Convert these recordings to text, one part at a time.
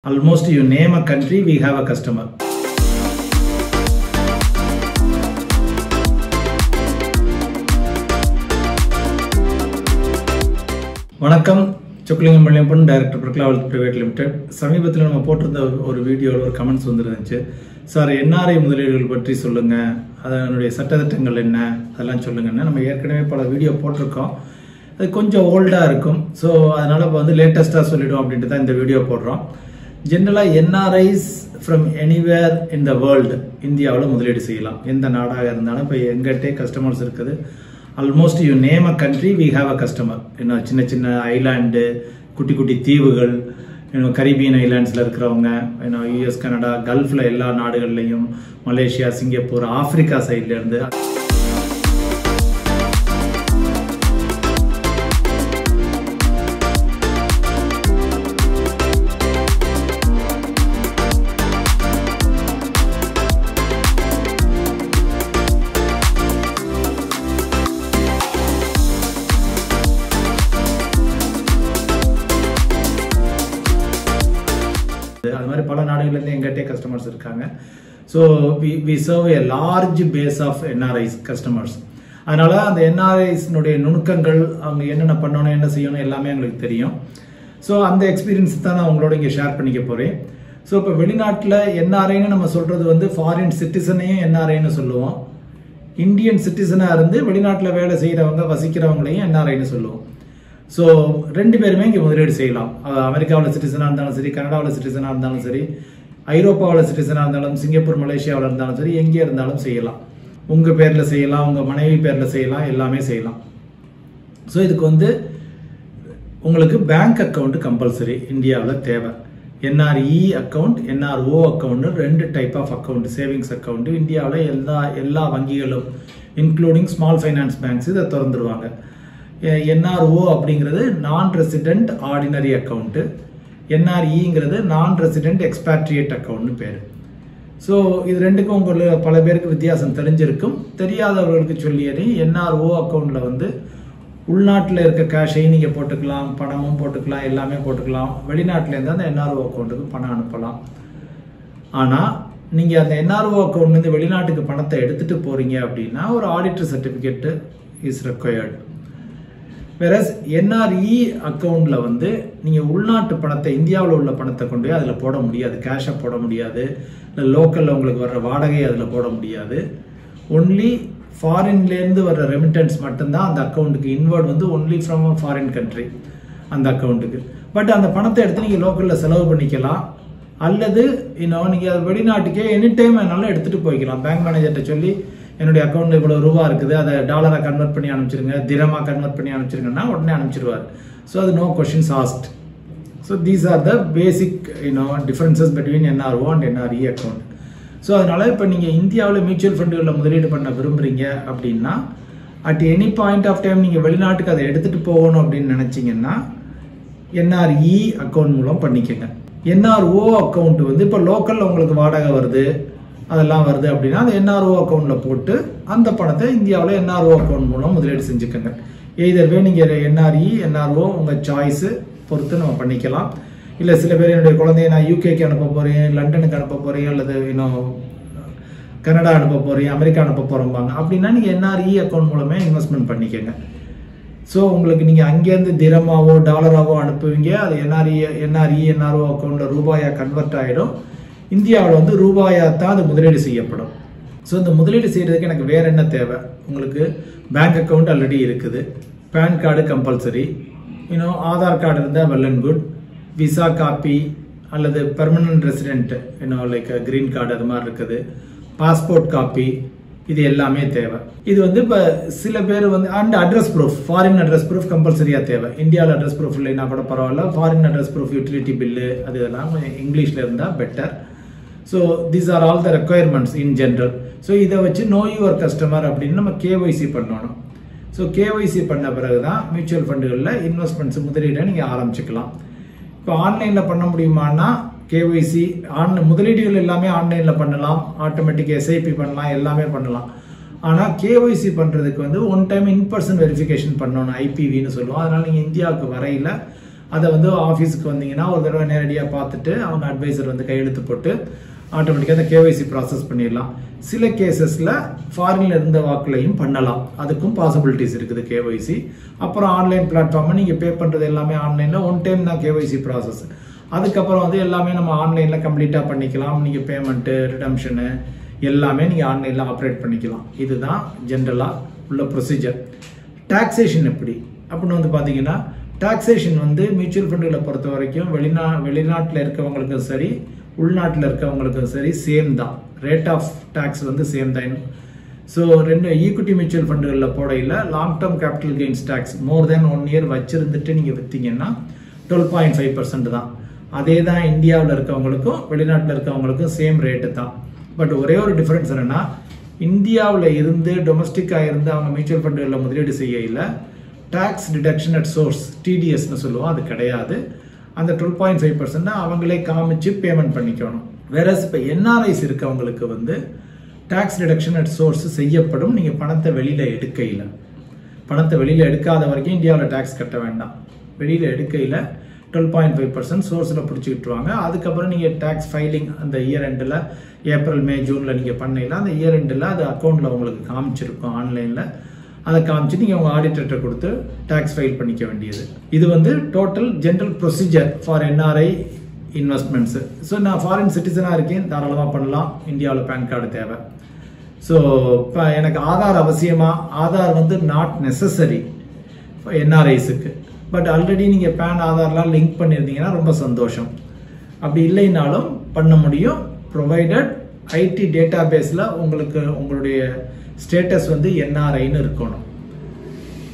Almost you name a country, we have a customer. வணக்கம், Chockalingam Palliappan, director பிரக்லா wealth private limited. சமீபத்தில் நம்ம போட்டிருந்த ஒரு வீடியோவில் ஒரு கமெண்ட்ஸ் வந்துருந்துச்சு. சார், என்ஆர்ஐ முதலீடுகள் பற்றி சொல்லுங்க, அதனுடைய சட்டத்திட்டங்கள் என்ன, அதெல்லாம் சொல்லுங்கன்னு. நம்ம ஏற்கனவே பல வீடியோ போட்டிருக்கோம். அது கொஞ்சம் ஓல்டாக இருக்கும். ஸோ அதனால் இப்போ லேட்டஸ்ட்டாக சொல்லிவிடும் அப்படின்ட்டு தான் இந்த வீடியோ போடுறோம். ஜென்ரலாக NRIs from anywhere in the world, இந்தியாவில் முதலீடு செய்யலாம். எந்த நாடாக இருந்தாலும் இப்போ எங்கிட்டே கஸ்டமர்ஸ் இருக்குது. Almost you name a country, we have a customer. இன்னும் சின்ன சின்ன ஐலாண்டு, குட்டி குட்டி தீவுகள், இன்னும் கரீபியன் ஐலாண்ட்ஸில் இருக்கிறவங்க, இன்னும் யூஎஸ், கனடா, கல்ஃபில் எல்லா நாடுகள்லையும், மலேசியா, சிங்கப்பூர், ஆப்பிரிக்கா சைட்லேருந்து அது மாதிரி பல நாடுகள்லேருந்து எங்கிட்டே கஸ்டமர்ஸ் இருக்காங்க. So we serve a large base of NRIs customers. அதனால அந்த என்ஆர்ஐஸ்னுடைய நுணுக்கங்கள், அவங்க என்னென்ன பண்ணணும், என்ன செய்யணும், எல்லாமே எங்களுக்கு தெரியும். ஸோ அந்த எக்ஸ்பீரியன்ஸ் தான் நான் உங்களோட இங்கே ஷேர் பண்ணிக்க போகிறேன். ஸோ இப்போ வெளிநாட்டில் என்ஆர்ஐன்னு நம்ம சொல்கிறது ஃபாரின் சிட்டிசனையும் என்ஆர்ஐன்னு சொல்லுவோம். இந்தியன் சிட்டிசனாக இருந்து வெளிநாட்டில் வேலை செய்கிறவங்க, வசிக்கிறவங்களையும் என்ஆர்ஐன்னு சொல்லுவோம். ஸோ ரெண்டு பேருமே இங்கே முதலீடு செய்யலாம். அமெரிக்காவில் சிட்டிசனாக இருந்தாலும் சரி, கனடாவில் சிட்டிசனாக இருந்தாலும் சரி, ஐரோப்பாவில் சிட்டிசனாக இருந்தாலும், சிங்கப்பூர், மலேசியாவில் இருந்தாலும் சரி, எங்கே இருந்தாலும் செய்யலாம். உங்கள் பேரில் செய்யலாம், உங்கள் மனைவி பேரில் செய்யலாம், எல்லாமே செய்யலாம். ஸோ இதுக்கு உங்களுக்கு பேங்க் அக்கௌண்ட் கம்பல்சரி இந்தியாவில் தேவை. என்ஆர்இ அக்கௌண்ட், என்ஆர்ஓ அக்கௌண்ட், ரெண்டு type of account, savings account இந்தியாவில் எல்லா வங்கிகளும் இன்க்ளூடிங் ஸ்மால் ஃபைனான்ஸ் பேங்க்ஸ் இதை திறந்துருவாங்க. என்ஆர்ஓ அப்படிங்கிறது நான் ரெசிடென்ட் ஆர்டினரி அக்கௌண்ட்டு, என்ஆர்இங்கிறது நான் ரெசிடென்ட் எக்ஸ்பேட்ரியேட் அக்கௌண்ட்னு பேர். ஸோ இது ரெண்டுக்கும் உங்களுக்கு பல பேருக்கு வித்தியாசம் தெரிஞ்சிருக்கும். தெரியாதவர்களுக்கு சொல்லியறி, என்ஆர்ஓ அக்கௌண்ட்டில் உள்நாட்டில் இருக்க கேஷையும் நீங்கள் போட்டுக்கலாம், பணமும் போட்டுக்கலாம், எல்லாமே போட்டுக்கலாம். வெளிநாட்டிலேருந்து அந்த என்ஆர்ஓ அக்கௌண்ட்டுக்கு பணம் அனுப்பலாம். ஆனால் நீங்கள் அந்த என்ஆர்ஓ அக்கௌண்ட்லேருந்து வெளிநாட்டுக்கு பணத்தை எடுத்துகிட்டு போகிறீங்க அப்படின்னா ஒரு auditor certificate is required. Whereas NRE அக்கௌண்ட்டில் நீங்கள் உள்நாட்டு பணத்தை, இந்தியாவில் உள்ள பணத்தை கொண்டு போய் அதில் போட முடியாது, கேஷை போட முடியாது, இல்லை லோக்கலில் உங்களுக்கு வர்ற வாடகை அதில் போட முடியாது. ஒன்லி ஃபாரின்லேருந்து வர்ற ரெமிட்டன்ஸ் மட்டும்தான் அந்த அக்கௌண்ட்டுக்கு inward only from a foreign country அந்த அக்கௌண்ட்டுக்கு. பட் அந்த பணத்தை எடுத்து நீங்கள் லோக்கலில் செலவு பண்ணிக்கலாம், அல்லது நீங்கள் வெளிநாட்டுக்கே எனி டைம் என்னாலும் எடுத்துகிட்டு போய்க்கலாம். பேங்க் மேனேஜர்கிட்ட சொல்லி, என்னுடைய அக்கௌண்ட் இவ்வளோ ரூபா இருக்குது, அதை டாலராக கன்வெர்ட் பண்ணி அனுப்பிச்சிருங்க, திரமாக கன்வெர்ட் பண்ணி அனுப்பிச்சிருங்கன்னா உடனே அனுப்பிச்சிருவார். ஸோ அது no questions asked. So these are the basic differences between NRO and NRE account. So அதனால இப்போ நீங்கள் இந்தியாவில் மியூச்சுவல் ஃபண்டுகளில் முதலீடு பண்ண விரும்புகிறீங்க அப்படின்னா, at any point of time நீங்கள் வெளிநாட்டுக்கு அதை எடுத்துகிட்டு போகணும் அப்படின்னு நினச்சிங்கன்னா என்ஆர்இ அக்கௌண்ட் மூலம் பண்ணிக்கோங்க. என்ஆர்ஓ அக்கௌண்ட் இப்போ லோக்கலில் உங்களுக்கு வாடகை வருது, அதெல்லாம் வருது அப்படின்னா அந்த என்ஆர்ஓ அக்கௌண்ட்டில் போட்டு அந்த பணத்தை இந்தியாவில் என்ஆர்ஓ அக்கௌண்ட் மூலம் முதலீடு செஞ்சுக்கோங்க. எய்தர்வே நீங்கள் என்ஆர்இ, என்ஆர்ஓ உங்கள் சாய்ஸு பொறுத்து நம்ம பண்ணிக்கலாம். இல்லை சில பேர் என்னுடைய குழந்தைய நான் யூகேக்கு அனுப்ப போகிறேன், லண்டனுக்கு அனுப்ப போகிறேன், அல்லது கனடா அனுப்ப போகிறேன், அமெரிக்கா அனுப்ப போகிறோம்பாங்க. அப்படின்னா நீங்கள் என்ஆர்இ அக்கௌண்ட் மூலமே இன்வெஸ்ட்மெண்ட் பண்ணிக்கோங்க. ஸோ உங்களுக்கு நீங்கள் அங்கேருந்து திரமாவோ டாலராவோ அனுப்புவீங்க, அது என்ஆர்இ என்ஆர்ஓ அக்கௌண்ட்டில் ரூபாயாக கன்வெர்ட் ஆகிடும். இந்தியாவில் ரூபாயாக தான் அது முதலீடு செய்யப்படும். ஸோ இந்த முதலீடு செய்கிறதுக்கு எனக்கு வேறு என்ன தேவை? உங்களுக்கு பேங்க் அக்கௌண்ட் ஆல்ரெடி இருக்குது, PAN card compulsory, Aadhaar card இருந்தால் well and good, visa copy அல்லது permanent resident like green card அது மாதிரி இருக்குது, பாஸ்போர்ட் காப்பி, இது எல்லாமே தேவை. இது இப்போ சில பேர் and address proof, foreign address proof கம்பல்சரியாக தேவை. இந்தியாவில் அட்ரஸ் ப்ரூஃப் இல்லைன்னா கூட பரவாயில்ல, foreign address proof, utility bill, அது இதெல்லாம் இங்கிலீஷில் இருந்தால் better. So these are all the requirements in general. So இதை வச்சு நோ யுவர் கஸ்டமர் அப்படின்னு நம்ம கேஒய்சி பண்ணணும். ஸோ கேஒய்சி பண்ண பிறகு தான் மியூச்சுவல் ஃபண்டுகளில் இன்வெஸ்ட்மெண்ட்ஸ் முதலீடை நீங்கள் ஆரம்பிச்சுக்கலாம். இப்போ ஆன்லைனில் பண்ண முடியுமான்னா கேஒய்சி முதலீடுகள் எல்லாமே ஆன்லைனில் பண்ணலாம், ஆட்டோமேட்டிக் எஸ்ஐபி பண்ணலாம், எல்லாமே பண்ணலாம். ஆனால் கேஒய்சி பண்ணுறதுக்கு ஒன் டைம் இன்பர்சன் வெரிஃபிகேஷன் பண்ணணும், ஐபிவின்னு சொல்லுவோம். அதனால் நீங்கள் இந்தியாவுக்கு வரையில் அதை வந்து ஆஃபீஸுக்கு வந்தீங்கன்னா ஒரு தடவை நேரடியாக பார்த்துட்டு அவங்க அட்வைசர் வந்து கையெழுத்து போட்டு ஆட்டோமேட்டிக்காக அந்த கேஒய்சி ப்ராசஸ் பண்ணிடலாம். சில கேசஸில் ஃபாரின்ல இருந்த வாக்குலையும் பண்ணலாம், அதுக்கும் பாசிபிலிட்டிஸ் இருக்குது கேஒய்சி. அப்புறம் ஆன்லைன் பிளாட்ஃபார்மை நீங்கள் பே பண்ணுறது எல்லாமே ஆன்லைனில் ஒன் டைம் தான் கேஒய்சி ப்ராசஸ். அதுக்கப்புறம் வந்து எல்லாமே நம்ம ஆன்லைனில் கம்ப்ளீட்டாக பண்ணிக்கலாம். நீங்கள் பேமெண்ட்டு, ரிடம்ஷனு எல்லாமே நீங்கள் ஆன்லைனில் ஆப்ரேட் பண்ணிக்கலாம். இதுதான் ஜென்ரலாக உள்ள ப்ரொசீஜர். டாக்ஸேஷன் எப்படி அப்படின்னு வந்து பார்த்தீங்கன்னா, டாக்ஸேஷன் வந்து மியூச்சுவல் ஃபண்டுகளை பொறுத்த வரைக்கும் வெளிநாட்டில் இருக்கவங்களுக்கும் சரி உள்நாட்டில் இருக்கவங்களுக்கும் சரி சேம் தான். ரேட் ஆஃப் டாக்ஸ் வந்து சேம் தான். ஸோ ரெண்டு ஈக்விட்டி மியூச்சுவல் ஃபண்டுகளில் போடையில் long term capital gains tax more than 1 year வச்சிருந்துட்டு நீங்கள் விற்றீங்கன்னா 12.5% தான். அதே தான் இந்தியாவில் இருக்கவங்களுக்கும் வெளிநாட்டில் இருக்கவங்களுக்கும் சேம் ரேட்டு தான். பட் ஒரே ஒரு டிஃபரன்ஸ் என்னன்னா, இந்தியாவில் இருந்து டொமஸ்டிக்காக இருந்து அவங்க மியூச்சுவல் ஃபண்டுகளில் முதலீடு செய்யல டாக்ஸ் டிடக்ஷன் அட் சோர்ஸ் டிடிஎஸ்னு சொல்லுவோம், அது கிடையாது. அந்த 12.5% அவங்களே காமிச்சு பேமெண்ட் பண்ணிக்கணும். வேற இப்போ என்ஆர்ஐஸ் இருக்கவங்களுக்கு வந்து டாக்ஸ் டிடக்ஷன் அட் சோர்ஸ் செய்யப்படும். நீங்கள் பணத்தை வெளியில் எடுக்கையில், பணத்தை வெளியில் எடுக்காத வரைக்கும் இந்தியாவில் டாக்ஸ் கட்ட வேண்டாம். வெளியில் எடுக்கையில் 12.5% சோர்ஸில் பிடிச்சிக்கிட்டுருவாங்க. அதுக்கப்புறம் நீங்கள் டாக்ஸ் ஃபைலிங் அந்த இயர் எண்டில் ஏப்ரல் மே ஜூனில் நீங்கள் பண்ணீங்கன்னா அந்த இயர் எண்டில் அது அக்கௌண்ட்டில் உங்களுக்கு காமிச்சிருக்கும் ஆன்லைனில். அதை காமிச்சு நீங்கள் உங்கள் ஆடிட்டர்கிட்ட கொடுத்து டாக்ஸ் ஃபைல் பண்ணிக்க வேண்டியது. இது வந்து total general procedure for NRI investments. So நான் ஃபாரின் சிட்டிசனாக இருக்கேன், தாராளமாக பண்ணலாம். இந்தியாவில் பேன் கார்டு தேவை. ஸோ இப்போ எனக்கு ஆதார் அவசியமா? ஆதார் வந்து நாட் நெசசரி என்ஆர்ஐஸுக்கு. பட் ஆல்ரெடி நீங்கள் பேன் ஆதார்லாம் லிங்க் பண்ணியிருந்தீங்கன்னா ரொம்ப சந்தோஷம். அப்படி இல்லைனாலும் பண்ண முடியும், ப்ரொவைடட் ஐடி டேட்டா பேஸில் உங்களுக்கு உங்களுடைய ஸ்டேட்டஸ் வந்து என்ஆர்ஐன்னு இருக்கணும்.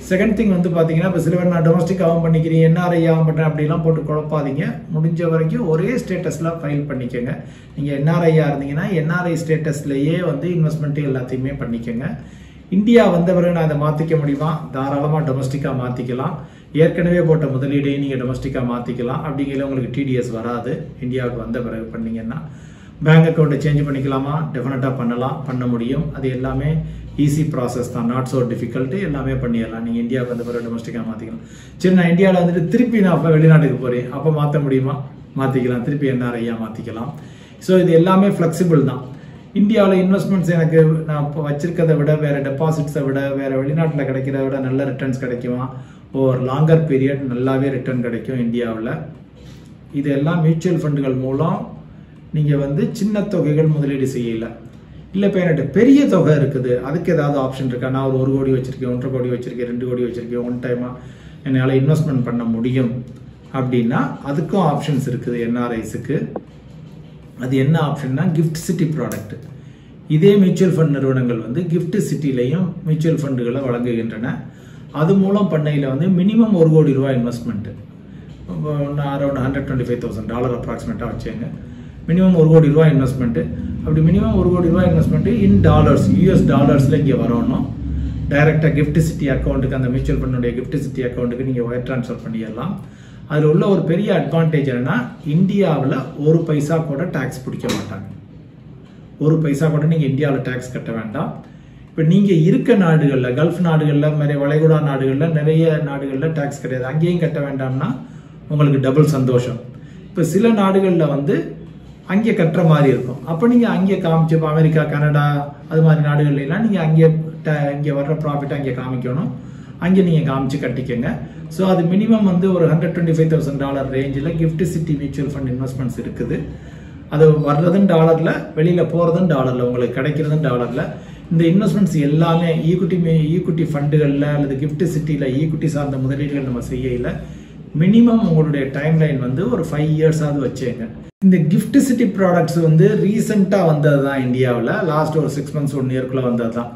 செகண்ட் திங் வந்து பார்த்தீங்கன்னா, இப்போ சில பேர் நான் டொமஸ்டிக் ஆகும் பண்ணிக்கிறேன், என்ஆர்ஐ ஆகும் பண்ணுறேன் அப்படிலாம் போட்டு குழப்பாதீங்க. முடிஞ்ச வரைக்கும் ஒரே ஸ்டேட்டஸில் ஃபைல் பண்ணிக்கோங்க. நீங்கள் என்ஆர்ஐயாக இருந்தீங்கன்னா என்ஆர்ஐ ஸ்டேட்டஸ்லேயே வந்து இன்வெஸ்ட்மெண்ட்டு எல்லாத்தையுமே பண்ணிக்கோங்க. இந்தியா வந்த பிறகு நான் அதை மாற்றிக்க முடியுமா? தாராளமாக டொமஸ்டிக்காக மாற்றிக்கலாம். ஏற்கனவே போட்ட முதலீடையும் நீங்கள் டொமஸ்டிக்காக மாற்றிக்கலாம். அப்படிங்கிற உங்களுக்கு டிடிஎஸ் வராது இந்தியாவுக்கு வந்த பிறகு பண்ணீங்கன்னா. பேங்க் அக்கௌண்ட்டை சேஞ்ச் பண்ணிக்கலாமா? டெஃபினட்டாக பண்ணலாம், பண்ண முடியும். அது எல்லாமே ஈஸி ப்ராசஸ் தான், நாட் ஸோ டிஃபிகல்ட்டு. எல்லாமே பண்ணிடலாம். நீங்கள் இந்தியாவுக்கு வந்த பிறகு டொமஸ்டிக்காக மாற்றிக்கலாம். சரி, நான் இந்தியாவில் வந்துட்டு திருப்பி நான் அப்போ வெளிநாட்டுக்கு போகிறேன், அப்போ மாற்ற முடியுமா? மாற்றிக்கலாம். திருப்பி என்ஆர்ஐயாக மாற்றிக்கலாம். ஸோ இது எல்லாமே ஃப்ளெக்சிபிள் தான். இந்தியாவில் இன்வெஸ்ட்மெண்ட்ஸ் எனக்கு நான் இப்போ வச்சிருக்கிறத விட, வேறு டெபாசிட்ஸை விட, வேறு வெளிநாட்டில் கிடைக்கிறத விட நல்ல ரிட்டர்ன்ஸ் கிடைக்குமா? ஓவர் லாங்கர் பீரியட் நல்லாவே ரிட்டர்ன் கிடைக்கும் இந்தியாவில். இதெல்லாம் மியூச்சுவல் ஃபண்டுகள் மூலம் நீங்கள் வந்து சின்ன தொகைகள் முதலீடு செய்யலை. இல்லை இப்போ என்கிட்ட பெரிய தொகை இருக்குது, அதுக்கு ஏதாவது ஆப்ஷன் இருக்கா? நான் ஒரு 1 கோடி வச்சுருக்கேன், 1.5 கோடி வச்சுருக்கேன், 2 கோடி வச்சுருக்கேன், ஒன் டைமாக என்னால் இன்வெஸ்ட்மெண்ட் பண்ண முடியும் அப்படின்னா அதுக்கும் ஆப்ஷன்ஸ் இருக்குது என்ஆர்ஐஸுக்கு. அது என்ன ஆப்ஷன்னா, கிஃப்ட் சிட்டி ப்ராடக்ட். இதே மியூச்சுவல் ஃபண்ட் நிறுவனங்கள் வந்து கிஃப்ட் சிட்டிலையும் மியூச்சுவல் ஃபண்டுகளை வழங்குகின்றன. அது மூலம் பண்ணையில் வந்து மினிமம் 1 கோடி ரூபாய் இன்வெஸ்ட்மெண்ட்டு, அரௌண்ட் $125,000 அப்ராக்சிமேட்டாக வச்சுங்க. மினிமம் 1 கோடி ரூபாய் இன்வெஸ்ட்மெண்ட்டு. அப்படி மினிமம் 1 கோடி ரூபாய் இன்வெஸ்ட்மெண்ட்டு இன் டாலர்ஸ், US டாலர்ஸில் இங்கே வரணும். டைரெக்டாக கிஃப்ட் சிட்டி அக்கௌண்ட்டுக்கு, அந்த மியூச்சுவல் ஃபண்டுடைய கிஃப்ட் சிட்டி அக்கௌண்ட்டுக்கு நீங்கள் ஒயர் ட்ரான்ஸ்ஃபர் பண்ணிடலாம். அதில் உள்ள ஒரு பெரிய அட்வான்டேஜ் என்னன்னா, இந்தியாவில் 1 பைசா கூட டேக்ஸ் பிடிக்க மாட்டாங்க. 1 பைசா கூட நீங்கள் இந்தியாவில் டேக்ஸ் கட்ட வேண்டாம். இப்போ நீங்கள் இருக்க நாடுகளில், கல்ஃப் நாடுகளில், நிறைய வளைகுடா நாடுகளில், நிறைய நாடுகளில் டேக்ஸ் கிடையாது. அங்கேயும் கட்ட வேண்டாம்னா உங்களுக்கு டபுள் சந்தோஷம். இப்போ சில நாடுகளில் வந்து அங்கே கட்டுற மாதிரி இருக்கும். அப்போ நீங்கள் அங்கே காமிச்சு, இப்போ அமெரிக்கா, கனடா அது மாதிரி நாடுகள்லாம் நீங்கள் இங்கே வர்ற ப்ராஃபிட் அங்கே காமிக்கணும். அங்கே நீங்கள் காமிச்சு கட்டிக்கங்க. ஸோ அது மினிமம் வந்து ஒரு $125,000 ரேஞ்சில் gift city mutual fund investments இருக்குது. அது வர்றதும் டாலரில், வெளியில் போகிறதும் டாலரில், உங்களுக்கு கிடைக்கிறதும் டாலரில். இந்த இன்வெஸ்ட்மெண்ட்ஸ் எல்லாமே ஈக்விட்டி ஃபண்டுகளில் அல்லது கிஃப்ட் சிட்டியில் ஈக்விட்டி சார்ந்த முதலீடுகள் நம்ம செய்யல. மினிமம் உங்களுடைய டைம் லைன் வந்து ஒரு 5 இயர்ஸாவது வச்சுங்க. இந்த கிஃப்ட் சிட்டி ப்ராடக்ட்ஸ் வந்து ரீசெண்டாக வந்தது தான் இந்தியாவில். லாஸ்ட் ஒரு 6 months 1 yearக்குள்ளே வந்தது தான்.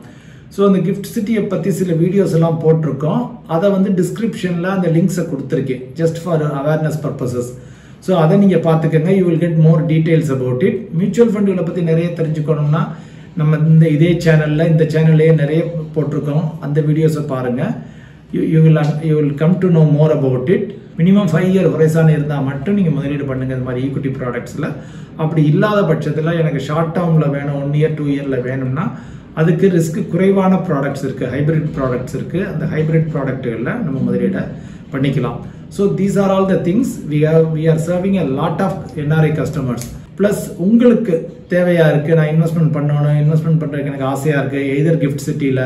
ஸோ அந்த கிஃப்ட் சிட்டியை பற்றி சில வீடியோஸ் எல்லாம் போட்டிருக்கோம். அதை வந்து டிஸ்கிரிப்ஷனில் அந்த லிங்க்ஸை கொடுத்துருக்கேன், just for awareness purposes. So அதை நீங்கள் பார்த்துக்கோங்க. You will get more details about it. Mutual ஃபண்டுகளை பற்றி நிறைய தெரிஞ்சுக்கணும்னா நம்ம இதே சேனலில், இந்த சேனல்லையே நிறைய போட்டிருக்கோம். அந்த வீடியோஸை பாருங்கள். You will come to know more about it. Minimum 5 year horizon இருந்தால் மட்டும் நீங்கள் முதலீடு பண்ணுங்க இந்த மாதிரி ஈக்விட்டி ப்ராடக்ட்ஸில். அப்படி இல்லாத பட்சத்தில் எனக்கு ஷார்ட் டேர்மில் வேணும், 1 year 2 yearல வேணும்னா அதுக்கு ரிஸ்க் குறைவான ப்ராடக்ட்ஸ் இருக்குது, ஹைபிரிட் ப்ராடக்ட்ஸ் இருக்குது. அந்த ஹைபிரிட் ப்ராடக்ட்டுகளில் நம்ம முதலீடை பண்ணிக்கலாம். So these are all the things we are serving a lot of NRI customers. Plus உங்களுக்கு தேவையா இருக்கு, நான் இன்வெஸ்ட்மெண்ட் பண்ணணும், இன்வெஸ்ட்மெண்ட் பண்றதுக்கு எனக்கு ஆசையா இருக்கு, எய்தர் கிஃப்ட் சிட்டில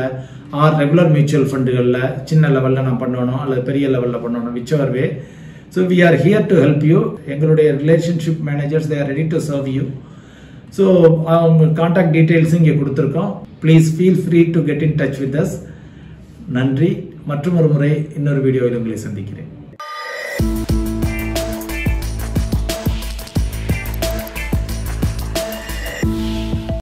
ஆர் ரெகுலர் மியூச்சுவல் ஃபண்டுகள்ல சின்ன லெவல்ல நான் பண்ணணும் அல்லது பெரிய லெவல்ல பண்ணணும், whichever way. So we are here to help you. எங்களுடைய relationship managers they are ready to serve you. So அவங்க கான்டாக்ட் டீடைல்ஸ் இங்கே கொடுத்துருக்கோம். Please feel free to get in touch with us. நன்றி. மற்றும் ஒரு முறை இன்னொரு வீடியோவில் உங்களை சந்திக்கிறேன்.